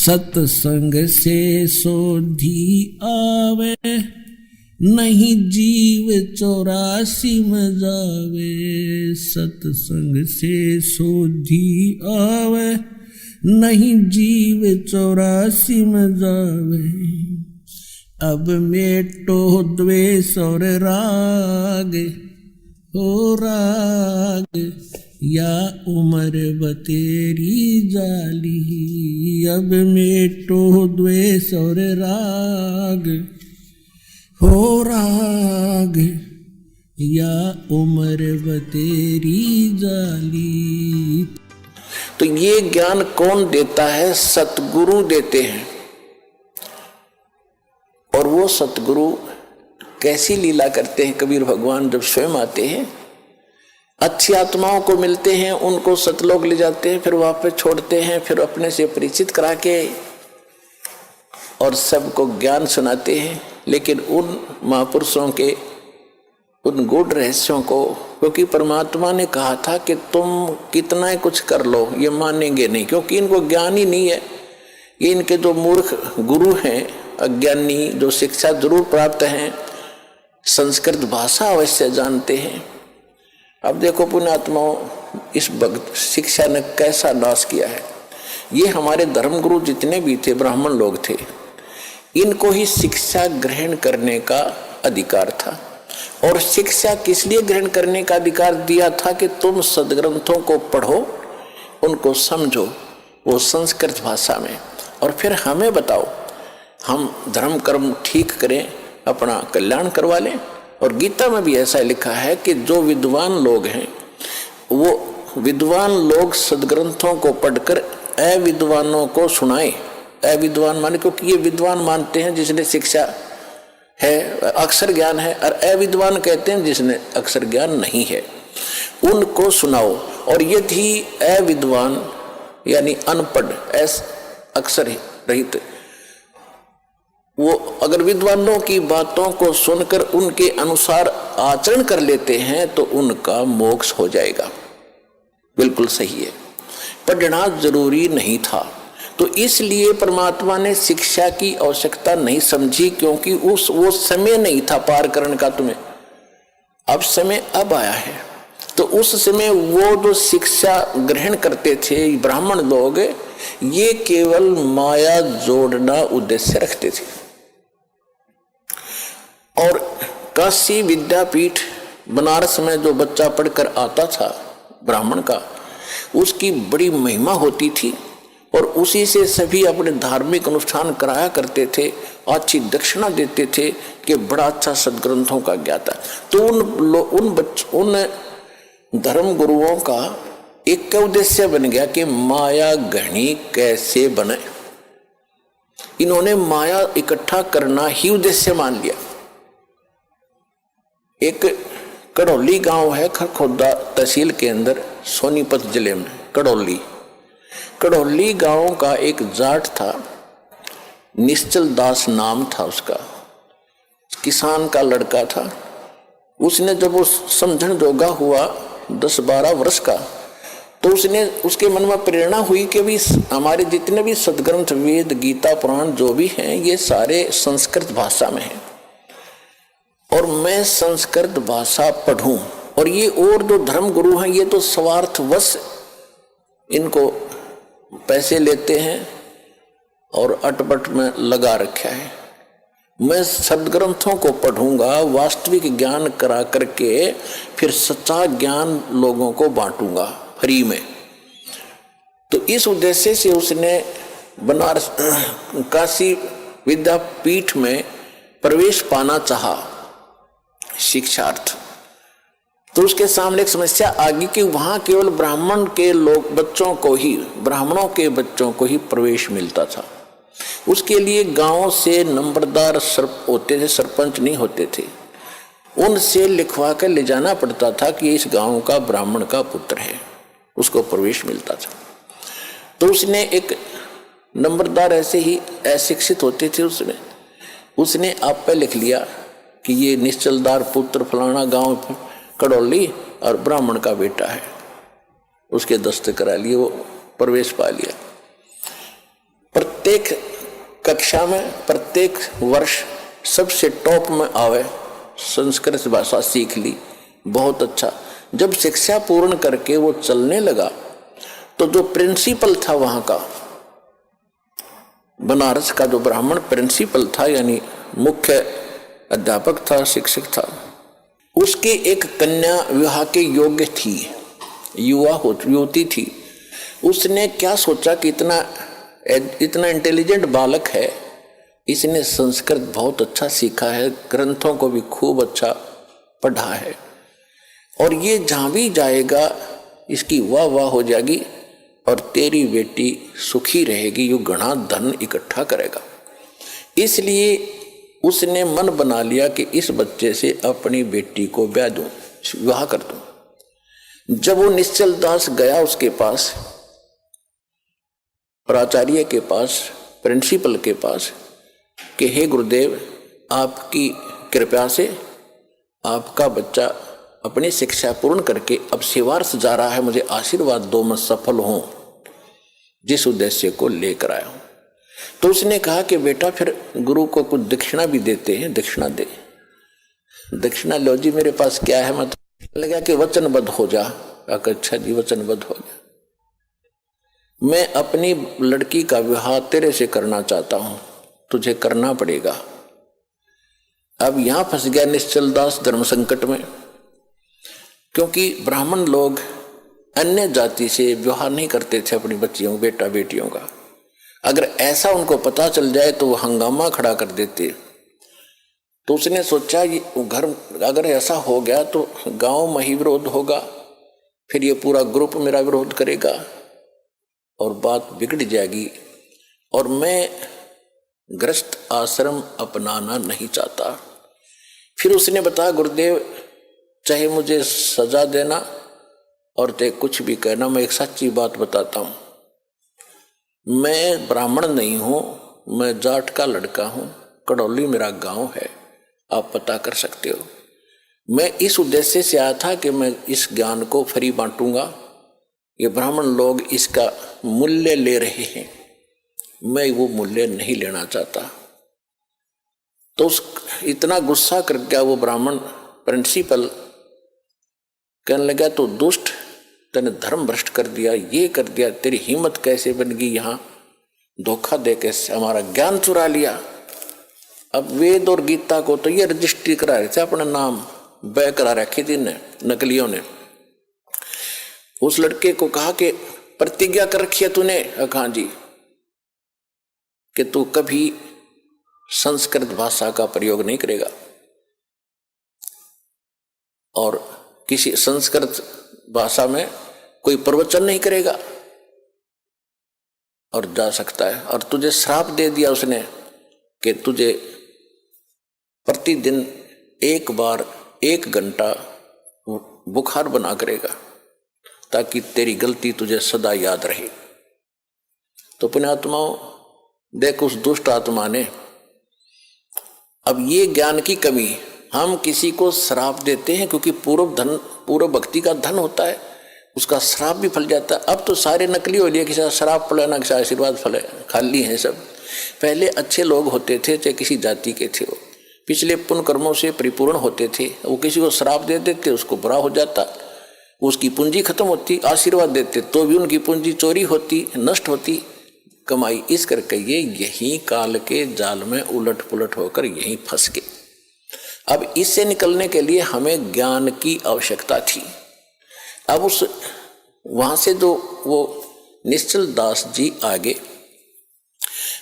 सत्संग से सोधी आवे, नहीं जीव 84 में जावे। सत्संग से सोधी आवे, नहीं जीव 84 में जावे। अब मेटो द्वेष और राग, हो राग या उम्र बतेरी जाली। अब मेटो द्वेष और राग, हो राग या उम्र बतेरी जाली। तो ये ज्ञान कौन देता है? सतगुरु देते हैं। और वो सतगुरु कैसी लीला करते हैं? कबीर भगवान जब स्वयं आते हैं, अच्छी आत्माओं को मिलते हैं, उनको सतलोक ले जाते हैं, फिर वापस छोड़ते हैं, फिर अपने से परिचित करा के और सबको ज्ञान सुनाते हैं। लेकिन उन महापुरुषों के उन गूढ़ रहस्यों को, क्योंकि परमात्मा ने कहा था कि तुम कितना ही कुछ कर लो ये मानेंगे नहीं, क्योंकि इनको ज्ञान ही नहीं है। ये इनके जो मूर्ख गुरु हैं, अज्ञानी, जो शिक्षा जरूर प्राप्त हैं, संस्कृत भाषा अवश्य जानते हैं। अब देखो पुण्यात्माओं, इस भक्त शिक्षा ने कैसा नाश किया है। ये हमारे धर्मगुरु जितने भी थे, ब्राह्मण लोग थे, इनको ही शिक्षा ग्रहण करने का अधिकार था। और शिक्षा किस लिए ग्रहण करने का अधिकार दिया था? कि तुम सदग्रंथों को पढ़ो, उनको समझो, वो संस्कृत भाषा में, और फिर हमें बताओ, हम धर्म कर्म ठीक करें, अपना कल्याण करवा लें। और गीता में भी ऐसा लिखा है कि जो विद्वान लोग हैं, वो विद्वान लोग सदग्रंथों को पढ़कर अविद्वानों को सुनाएं। अविद्वान माने, क्योंकि ये विद्वान मानते हैं जिसने शिक्षा है, अक्षर ज्ञान है, और अविद्वान कहते हैं जिसने अक्षर ज्ञान नहीं है, उनको सुनाओ। और यदि अविद्वान यानी अनपढ़, अक्षर रहित, वो अगर विद्वानों की बातों को सुनकर उनके अनुसार आचरण कर लेते हैं तो उनका मोक्ष हो जाएगा। बिल्कुल सही है, पढ़ना जरूरी नहीं था। तो इसलिए परमात्मा ने शिक्षा की आवश्यकता नहीं समझी, क्योंकि वो समय नहीं था पार करने का तुम्हें। अब समय अब आया है। तो उस समय वो जो शिक्षा ग्रहण करते थे ब्राह्मण लोग, ये केवल माया जोड़ना उद्देश्य रखते थे। और काशी विद्यापीठ बनारस में जो बच्चा पढ़कर आता था ब्राह्मण का, उसकी बड़ी महिमा होती थी, और उसी से सभी अपने धार्मिक अनुष्ठान कराया करते थे, अच्छी दक्षिणा देते थे कि बड़ा अच्छा सदग्रंथों का ज्ञाता। तो उन धर्म गुरुओं का एक उद्देश्य बन गया कि माया घनी कैसे बने। इन्होंने माया इकट्ठा करना ही उद्देश्य मान लिया। एक कड़ौली गांव है खरखोदा तहसील के अंदर, सोनीपत जिले में। कड़ौली गांव का एक जाट था, निश्चल दास नाम था उसका, किसान का लड़का था। उसने जब वो समझण जोगा हुआ 10-12 वर्ष का, तो उसके मन में प्रेरणा हुई कि भी हमारे जितने भी सदग्रंथ, वेद, गीता, पुराण जो भी हैं, ये सारे संस्कृत भाषा में हैं, और मैं संस्कृत भाषा पढ़ूं। और ये और जो धर्म गुरु हैं, ये तो स्वार्थवश इनको पैसे लेते हैं और अटपट में लगा रखा है। मैं सदग्रंथों को पढ़ूंगा, वास्तविक ज्ञान करा करके फिर सच्चा ज्ञान लोगों को बांटूंगा फ्री में। तो इस उद्देश्य से उसने बनारस काशी विद्यापीठ में प्रवेश पाना चाहा शिक्षार्थ। तो उसके सामने एक समस्या आ गई कि वहां केवल ब्राह्मण के लोग बच्चों को ही, ब्राह्मणों के बच्चों को ही प्रवेश मिलता था। उसके लिए गांव से नंबरदार होते थे, सरपंच नहीं होते थे, उनसे लिखवा कर ले जाना पड़ता था कि इस गांव का ब्राह्मण का पुत्र है, उसको प्रवेश मिलता था। तो उसने एक नंबरदार ऐसे ही अशिक्षित होते थे, उसने आप पे लिख लिया कि ये निश्चलदार पुत्र फलाना गांव कड़ौली और ब्राह्मण का बेटा है। उसके दस्तखत करा लिए, वो प्रवेश पा लिया। प्रत्येक कक्षा में प्रत्येक वर्ष सबसे टॉप में आवे, संस्कृत भाषा सीख ली, बहुत अच्छा। जब शिक्षा पूर्ण करके वो चलने लगा तो जो प्रिंसिपल था वहां का, बनारस का जो ब्राह्मण प्रिंसिपल था यानी मुख्य अध्यापक था, शिक्षक था, उसकी एक कन्या विवाह के योग्य थी, युवती थी। उसने क्या सोचा कि इतना इंटेलिजेंट बालक है, इसने संस्कृत बहुत अच्छा सीखा है, ग्रंथों को भी खूब अच्छा पढ़ा है, और ये जहाँ भी जाएगा इसकी वाह वाह हो जाएगी और तेरी बेटी सुखी रहेगी, यू घना धन इकट्ठा करेगा। इसलिए उसने मन बना लिया कि इस बच्चे से अपनी बेटी को ब्याह दूं, विवाह कर दूं। जब वो निश्चल दास गया उसके पास, प्राचार्य के पास, प्रिंसिपल के पास, कि हे गुरुदेव, आपकी कृपा से आपका बच्चा अपनी शिक्षा पूर्ण करके अब सेवार्थ जा रहा है, मुझे आशीर्वाद दो, मैं सफल हूं जिस उद्देश्य को लेकर आया हूं। तो उसने कहा कि बेटा फिर गुरु को कुछ दक्षिणा भी देते हैं, दक्षिणा दे। दक्षिणा लो जी, मेरे पास क्या है, मत लगा कि वचनबद्ध हो जा। अच्छा जी, वचनबद्ध हो जा, मैं अपनी लड़की का विवाह तेरे से करना चाहता हूं, तुझे करना पड़ेगा। अब यहां फंस गया निश्चल दास धर्म संकट में, क्योंकि ब्राह्मण लोग अन्य जाति से विवाह नहीं करते थे अपनी बच्चियों, बेटा बेटियों का। अगर ऐसा उनको पता चल जाए तो वो हंगामा खड़ा कर देते। तो उसने सोचा ये घर अगर ऐसा हो गया तो गांव में ही विरोध होगा, फिर ये पूरा ग्रुप मेरा विरोध करेगा और बात बिगड़ जाएगी, और मैं ग्रस्त आश्रम अपनाना नहीं चाहता। फिर उसने बताया गुरुदेव, चाहे मुझे सजा देना और चाहे कुछ भी कहना, मैं एक सच्ची बात बताता हूं, मैं ब्राह्मण नहीं हूं, मैं जाट का लड़का हूं, कड़ौली मेरा गांव है, आप पता कर सकते हो। मैं इस उद्देश्य से आया था कि मैं इस ज्ञान को फ्री बांटूंगा, ये ब्राह्मण लोग इसका मूल्य ले रहे हैं, मैं वो मूल्य नहीं लेना चाहता। तो इतना गुस्सा कर गया वो ब्राह्मण प्रिंसिपल, कहने लगा तो दुष्ट, तूने धर्म भ्रष्ट कर दिया, ये कर दिया, तेरी हिम्मत कैसे बन गई, यहाँ धोखा दे के हमारा ज्ञान चुरा लिया। अब वेद और गीता को तो ये रजिस्ट्री करा रहे थे, अपना नाम बै करा रखी थी नकलियों ने। उस लड़के को कहा कि प्रतिज्ञा कर रखी है तूने? हाँ जी, कि तू कभी संस्कृत भाषा का प्रयोग नहीं करेगा और किसी संस्कृत भाषा में कोई प्रवचन नहीं करेगा, और जा सकता है। और तुझे श्राप दे दिया उसने कि तुझे प्रतिदिन एक बार 1 घंटा बुखार बना करेगा, ताकि तेरी गलती तुझे सदा याद रहे। तो पुण्यात्माओं, देख उस दुष्ट आत्मा ने, अब ये ज्ञान की कमी, हम किसी को श्राप देते हैं क्योंकि पूर्व भक्ति का धन होता है, उसका श्राप भी फल जाता है। अब तो सारे नकली हो लिए, किसी श्राप फले ना किसी आशीर्वाद फले, खाली हैं सब। पहले अच्छे लोग होते थे, चाहे किसी जाति के थे, वो पिछले पुण्य कर्मों से परिपूर्ण होते थे, वो किसी को श्राप दे देते, उसको बुरा हो जाता, उसकी पूंजी खत्म होती। आशीर्वाद देते तो भी उनकी पूंजी चोरी होती, नष्ट होती कमाई। इस करके ये यही काल के जाल में उलट पुलट होकर यहीं फंस गए। अब इससे निकलने के लिए हमें ज्ञान की आवश्यकता थी। अब उस वहां से जो वो निश्चल दास जी आगे,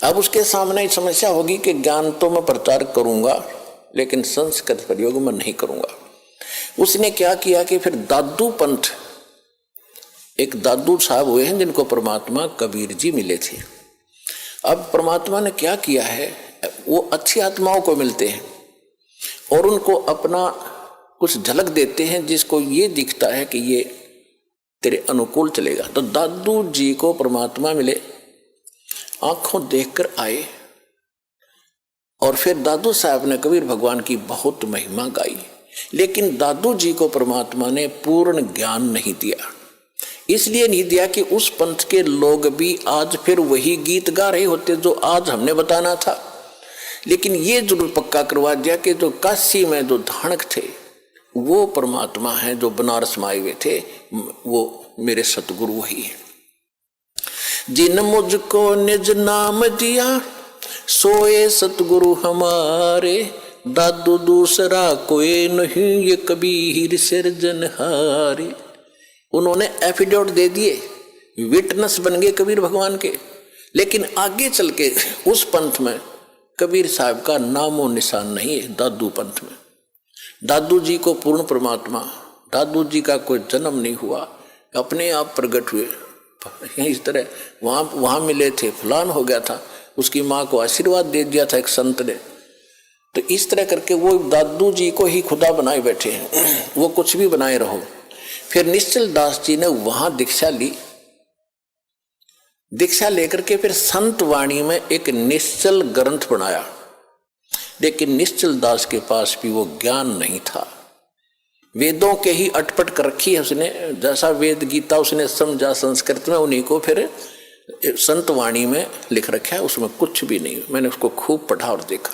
अब उसके सामने समस्या होगी कि ज्ञान तो मैं प्रचार करूंगा लेकिन संस्कृत प्रयोग में नहीं करूंगा। उसने क्या किया कि फिर दादू पंथ, एक दादू साहब हुए हैं जिनको परमात्मा कबीर जी मिले थे। अब परमात्मा ने क्या किया है, वो अच्छी आत्माओं को मिलते हैं और उनको अपना कुछ झलक देते हैं, जिसको ये दिखता है कि ये तेरे अनुकूल चलेगा। तो दादू जी को परमात्मा मिले, आंखों देखकर आए, और फिर दादू साहब ने कबीर भगवान की बहुत महिमा गाई। लेकिन दादू जी को परमात्मा ने पूर्ण ज्ञान नहीं दिया, इसलिए नहीं दिया कि उस पंथ के लोग भी आज फिर वही गीत गा रहे होते जो आज हमने बताना था। लेकिन ये जरूर पक्का करवा दिया कि जो काशी में जो धाणक थे वो परमात्मा है, जो बनारस में आए हुए थे वो मेरे सतगुरु वही है। जिन मुझको निज नाम दिया सोए सतगुरु हमारे, दादू दूसरा कोई नहीं ये कबीर सिरजनहारे। उन्होंने एफिडेविट दे दिए, विटनेस बन गए कबीर भगवान के। लेकिन आगे चल के उस पंथ में कबीर साहब का नामो निशान नहीं है। दादू पंथ में दादू जी को पूर्ण परमात्मा, दादू जी का कोई जन्म नहीं हुआ, अपने आप प्रकट हुए। इस तरह वहां मिले थे, फलान हो गया था, उसकी माँ को आशीर्वाद दे दिया था एक संत ने। तो इस तरह करके वो दादू जी को ही खुदा बनाए बैठे हैं, वो कुछ भी बनाए रहो। फिर निश्चल दास जी ने वहां दीक्षा ली, दीक्षा लेकर के फिर संत वाणी में एक निश्चल ग्रंथ बनाया। लेकिन निश्चल दास के पास भी वो ज्ञान नहीं था, वेदों के ही अटपट कर रखी है उसने। जैसा वेद गीता उसने समझा संस्कृत में, उन्हीं को फिर संत वाणी में लिख रखा है, उसमें कुछ भी नहीं। मैंने उसको खूब पढ़ा और देखा।